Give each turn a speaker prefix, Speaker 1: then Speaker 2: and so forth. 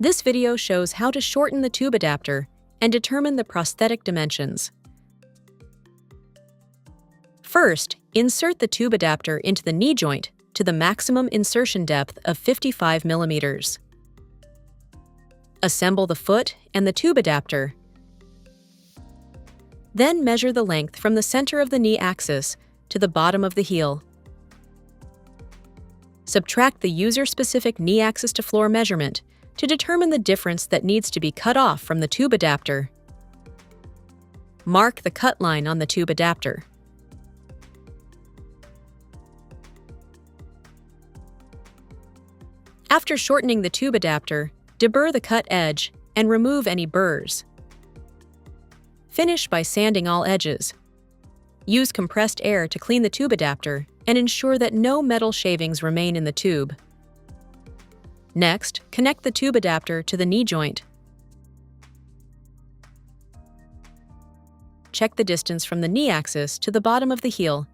Speaker 1: This video shows how to shorten the tube adapter and determine the prosthetic dimensions. First, insert the tube adapter into the knee joint to the maximum insertion depth of 55 millimeters. Assemble the foot and the tube adapter. Then measure the length from the center of the knee axis to the bottom of the heel. Subtract the user-specific knee axis to floor measurement to determine the difference that needs to be cut off from the tube adapter. Mark the cut line on the tube adapter. After shortening the tube adapter, deburr the cut edge and remove any burrs. Finish by sanding all edges. Use compressed air to clean the tube adapter and ensure that no metal shavings remain in the tube. Next, connect the tube adapter to the knee joint. Check the distance from the knee axis to the bottom of the heel